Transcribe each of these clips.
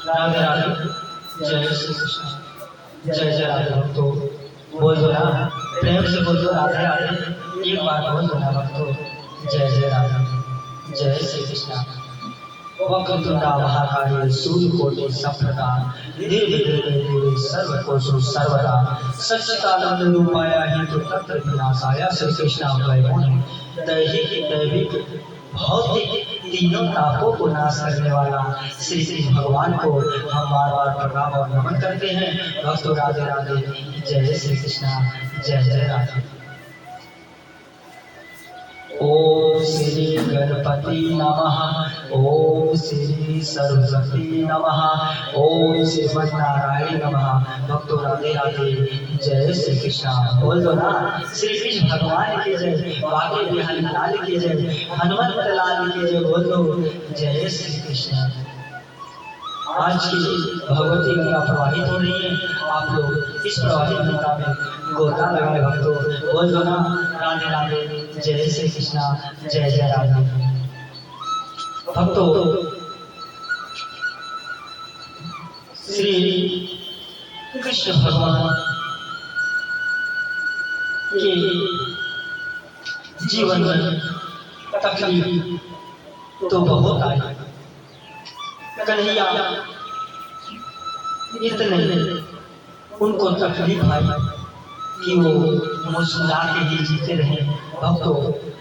राधे राधे। जय श्री कृष्ण। जय जय राधे भक्तों। बोल दो ना, प्रेम से बोल दो राधे राधे। एक बार बोल दो ना भक्तों, जय जय राधे। जय श्री कृष्ण। वक्रतुंड महाकाय सूर्यकोटि समप्रभा निर्विघ्नं सर्वकोषु सर्वदा सच्चिदानंद रूपाय हेतु तत्र विनाशाय श्री कृष्ण वैकुंठ दैहिक दैविक भौतिक तीनों तापों को नाश करने वाला श्री कृष्ण भगवान को हम बार बार प्रणाम और नमन करते हैं। भक्तों राधे राधे। जय श्री कृष्ण। जय जय राधे। ओम श्री गणपति नमः। ओम श्री सरस्वती नमः। ओम श्रीमन्नारायण नमः। भक्तों राधे राधे। जय श्री कृष्ण। बोल दो ना, श्री कृष्ण भगवान की जय, बाके बिहारी लाल की जय, हनुमत लाल की जय। बोल दो जय श्री कृष्ण। आज की भगवती गंगा प्रवाहित हो रही है। आप लोग इस प्रवाहित गंगा में गोता लगाए भक्तों। बोल दो ना, राधे राधे। जय श्री कृष्ण। जय जय राधे। भक्तों, श्री कृष्ण भगवान के जीवन में तकलीफ तो बहुत आई। कन्हैया इतने उनको तकलीफ आई कि वो मुस्कुरा के ही जीते रहे। भक्तों,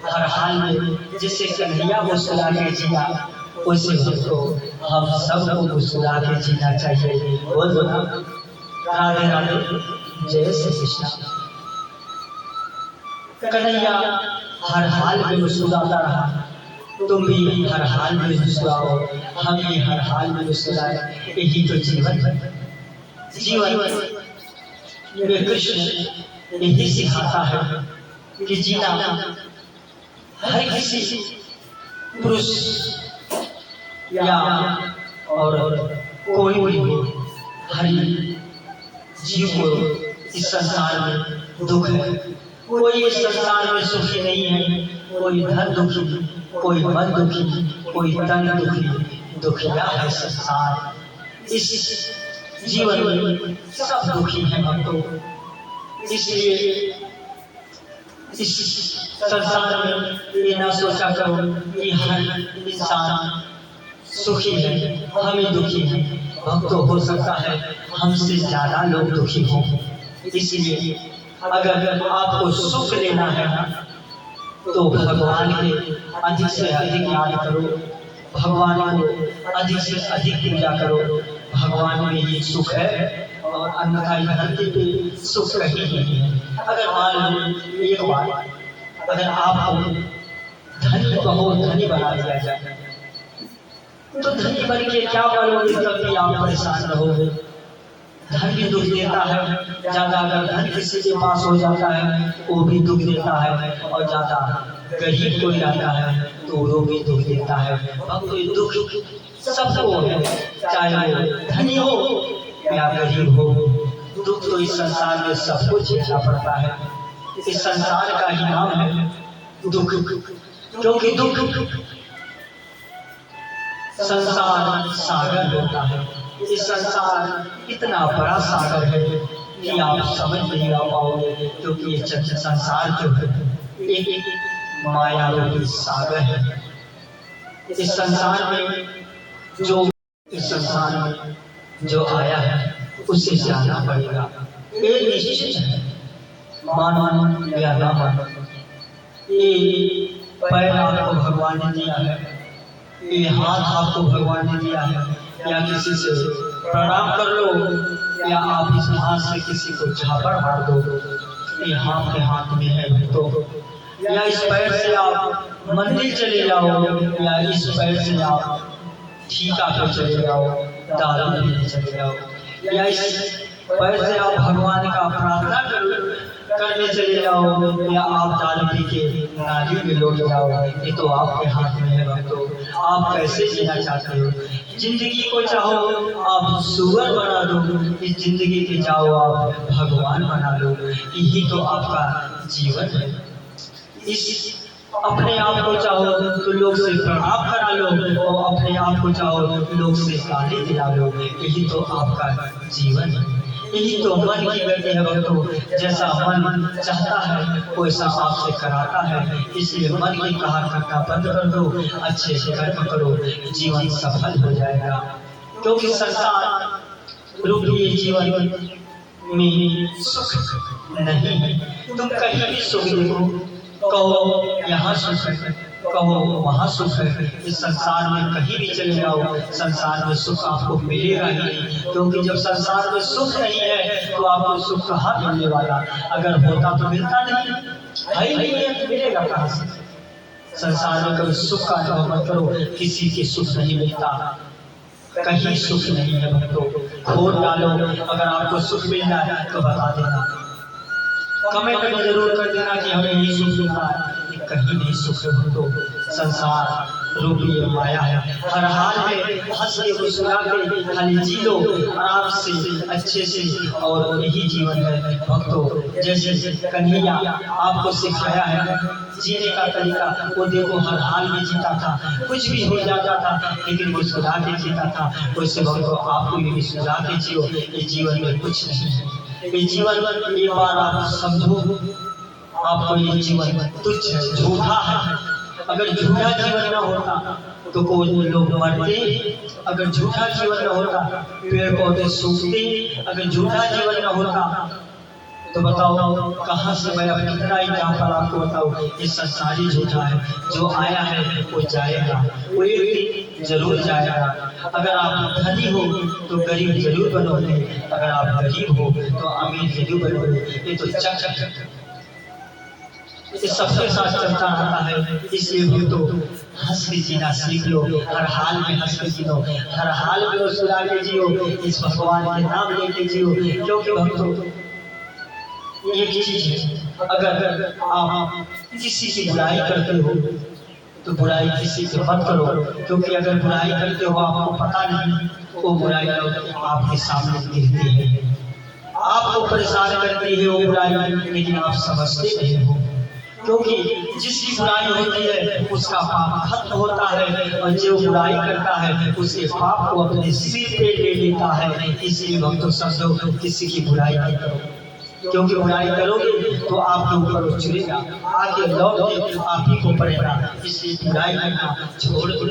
हर हाल में जिससे कन्हैया मुस्कुरा के जिया, उसे भक्तों हम सबको मुस्कुरा के जीना चाहिए। बोल दो ना, राधे राधे। जय श्री कृष्ण। कन्हैया हर हाल में मुस्कुराता रहा, तुम भी हर हाल में मुस्कुराओ, हम भी हर हाल में मुस्कुराए। यही तो जीवन है। जीवन में कृष्ण यही सिखाता है कि जीना हर किसी पुरुष या औरत कोई भी हो, हर जीव को इस संसार में दुख है। कोई इस संसार में सुखी नहीं है। कोई धन दुखी, कोई मन दुखी, कोई तन दुखी। दुखिया है संसार। इस जीवन में सब दुखी हैं भक्तों। इसलिए इस संसार में ये ना सोचा करो कि हर इंसान सुखी है, हम ही दुखी हैं। भक्तों, हो सकता है हमसे ज्यादा लोग दुखी हों। इसलिए अगर आपको सुख लेना है ना, तो भगवान के अधिक से अधिक याद करो, भगवान को अधिक से अधिक पूजा करो। भगवान में ही सुख है और अन्यथा धरती पे सुख कहीं नहीं है। अगर मान लो एक बार अगर आपको धनी बहुत धनी बना दिया जाए, तो धनी बन के क्या बनोगे, कभी आप परेशान रहोगे। धन भी दुख देता है ज्यादा। अगर धन किसी के पास हो जाता है वो भी दुख देता है, और ज्यादा गरीब कोई रहता है तो वो भी दुख देता है। अब कोई दुख सबको है, चाहे वो धनी हो या गरीब हो। दुख तो इस संसार में सबको झेलना पड़ता है। इस संसार का ही नाम है दुख, क्योंकि दुख संसार सागर होता है। इस संसार इतना बड़ा सागर है कि आप समझ नहीं आ पाओगे, क्योंकि ये संसार जो है एक माया रूपी सागर है। इस संसार में जो आया है उसे जाना पड़ेगा। ये निश्चित है, मानो या ना मानो। ये पैर आपको भगवान ने दिया है, ये हाथ आपको भगवान ने दिया है। या किसी से प्रणाम कर लो, या आप इस हाथ से किसी को झापड़ मार दो, ये आपके हाथ में है। तो या इस पैर से आप मंदिर चले जाओ, या इस पैर से आप ठीका पे चले जाओ, दारू पीने चले जाओ, या इस पैर से आप भगवान का प्रार्थना करने चले जाओ, या आप दारू पी के नाली में लौट जाओ। ये तो आपके हाथ में है भक्तों। आप कैसे जीना चाहते हो? जिंदगी को चाहो आप सुअर बना दो, इस जिंदगी के चाहो आप भगवान बना लो। यही तो आपका जीवन है। इस अपने आप को चाहो तो लोग से प्रणाम करा लो, और अपने आप को चाहो लोग से गाली दिला लो। यही तो आपका जीवन है, यही तो मन की गति है भक्तों। जैसा मन चाहता है वैसा आपसे कराता है। इसलिए मन की कहा करना बंद कर दो, अच्छे कर्म करो, जीवन सफल हो जाएगा। क्योंकि संसार रूपी ये जीवन में सुख नहीं है। तुम कहीं भी सुख देखो, कहो यहाँ सुख है, कहो वहाँ सुख है। इस संसार में कहीं भी चले जाओ, संसार में सुख आपको मिलेगा ही नहीं। क्योंकि जब संसार में सुख नहीं है तो आपको सुख कहाँ मिलने वाला? अगर होता तो मिलता नहीं है, नहीं है तो मिलेगा कहाँ से? संसार में कभी सुख का अनुभव मत करो, किसी के सुख नहीं मिलता, कहीं सुख नहीं है भक्तों। खोज डालो, अगर आपको सुख मिल जाए तो बता देना, कमेंट में जरूर कर देना कि हमें यही सुख मिलता है। कहीं नहीं सुख है भक्तों। संसार रूपी माया है, हर हाल में हंस के मुस्कुरा के खाली जी लो आराम से, अच्छे से, और यही जीवन है भक्तों। जैसे कन्हैया आपको सिखाया है जीने का तरीका, वो देखो हर हाल में जीता था, कुछ भी हो जाता था लेकिन मुस्कुरा के जीता था। वैसे भक्तों आपको भी मुस्कुरा के जियो, ये जीवन में कुछ नहीं है। ये जीवन एक बार आप समझो, आपको ये जीवन तुच्छ है, झूठा है। अगर झूठा जीवन न होता तो कोई लोग मरते, अगर झूठा जीवन न होता पेड़ पौधे सूखते, अगर झूठा जीवन न होता तो बताओ कहाँ से मैं अपनी कितना एग्जाम्पल आपको बताऊँ। ये संसारी झूठा है, जो आया है वो जाएगा, वो एक दिन जरूर जाएगा। अगर आप धनी हो तो गरीब जरूर बनोगे, अगर आप गरीब हो तो अमीर जरूर बनोगे। ये तो चक्र ये सबके साथ चलता रहता है। इसलिए भी तो हंस के जीना सीख लो, हर हाल में हंस के जियो, हर हाल में मुस्कुरा के जियो, इस भगवान के नाम लेके जियो। क्योंकि भक्तों एक चीज है, अगर आप किसी की बुराई करते हो तो बुराई किसी से मत करो। क्योंकि अगर बुराई करते हो आपको पता नहीं, वो बुराई आपके सामने गिरती है, आपको परेशान करती है वो बुराई, लेकिन आप समझते नहीं हो। क्योंकि जिसकी बुराई होती है उसका पाप खत्म होता है, और जो बुराई करता है उसके पाप को अपने सिर पे ले लेता है। इसलिए भक्तों समझो, किसी की बुराई नहीं करो, क्योंकि बुराई करोगे तो आपके ऊपर उछलेगा, आगे लौट के आप ही को पड़ेगा। इसलिए बुराई करना छोड़ दो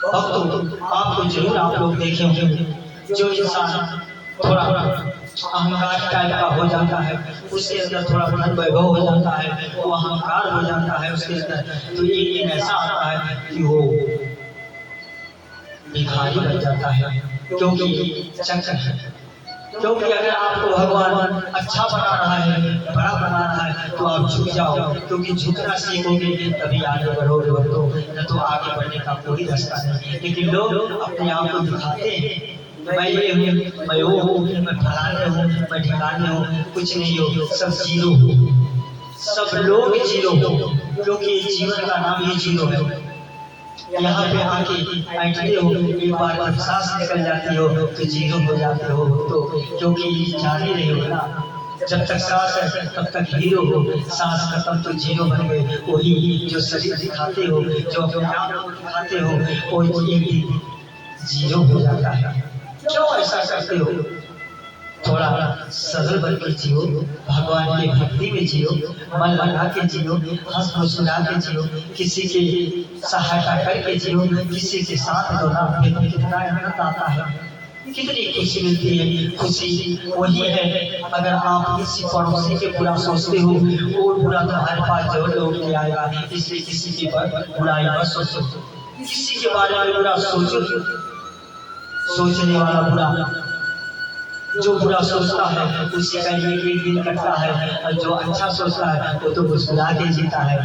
भक्तों। आपको जरूर आप लोग देखे होंगे, जो इंसान थोड़ा अहंकार टाइप का हो जाता है, उसके अंदर थोड़ा धन वैभव हो जाता है, वो अहंकार हो जाता है उसके अंदर, तो एक दिन ऐसा आता है कि वो भिखारी बन जाता है। क्योंकि चक्र है। क्योंकि अगर आपको भगवान अच्छा बना रहा है, बड़ा बना रहा है, तो आप झुक जाओ। क्योंकि झुकना सीखोगे तभी आगे बढ़ोगे भक्तों, न तो आगे बढ़ने का कोई रास्ता नहीं। लेकिन लोग अपने आप को दिखाते हैं, मैं ये हूँ, मैं वो हूँ, मैं फलाने हूँ, मैं ठिकाने हूँ, कुछ नहीं हो, सब जीरो हो, सब लोग जीरो हो। क्योंकि जीवन का नाम ही जीरो है। यहाँ पे आके बैठते हो, एक बार जब सांस निकल जाती हो तो जीरो हो जाते हो। तो क्योंकि जान ही नहीं हो ना, जब तक सांस है तब तक हीरो हो, सांस खत्म तो जीरो बन गए। वही जो शरीर दिखाते हो, जो अपने आप को दिखाते हो, वो एक दिन जीरो हो जाता है। क्यों ऐसा करते हो? थोड़ा सरल बन के जियो, भगवान की भक्ति में जियो, मन लगा के जियो, हंस मुस्कुरा के जियो, किसी की सहायता करके जियो, किसी के साथ दो ना, कितना आनंद आता है, कितनी खुशी मिलती है। खुशी वही है अगर आप किसी पड़ोसी के बुरा सोचते हो, वो बुरा तुम्हारे पास जरूर लौट के आएगा। इसलिए किसी की बुराई मत सोचो, किसी के बारे में बुरा सोचो, सोचने वाला बुरा, जो बुरा सोचता है उसी का एक दिन कटता है, और जो अच्छा सोचता है वो तो मुस्कुरा के जीता है।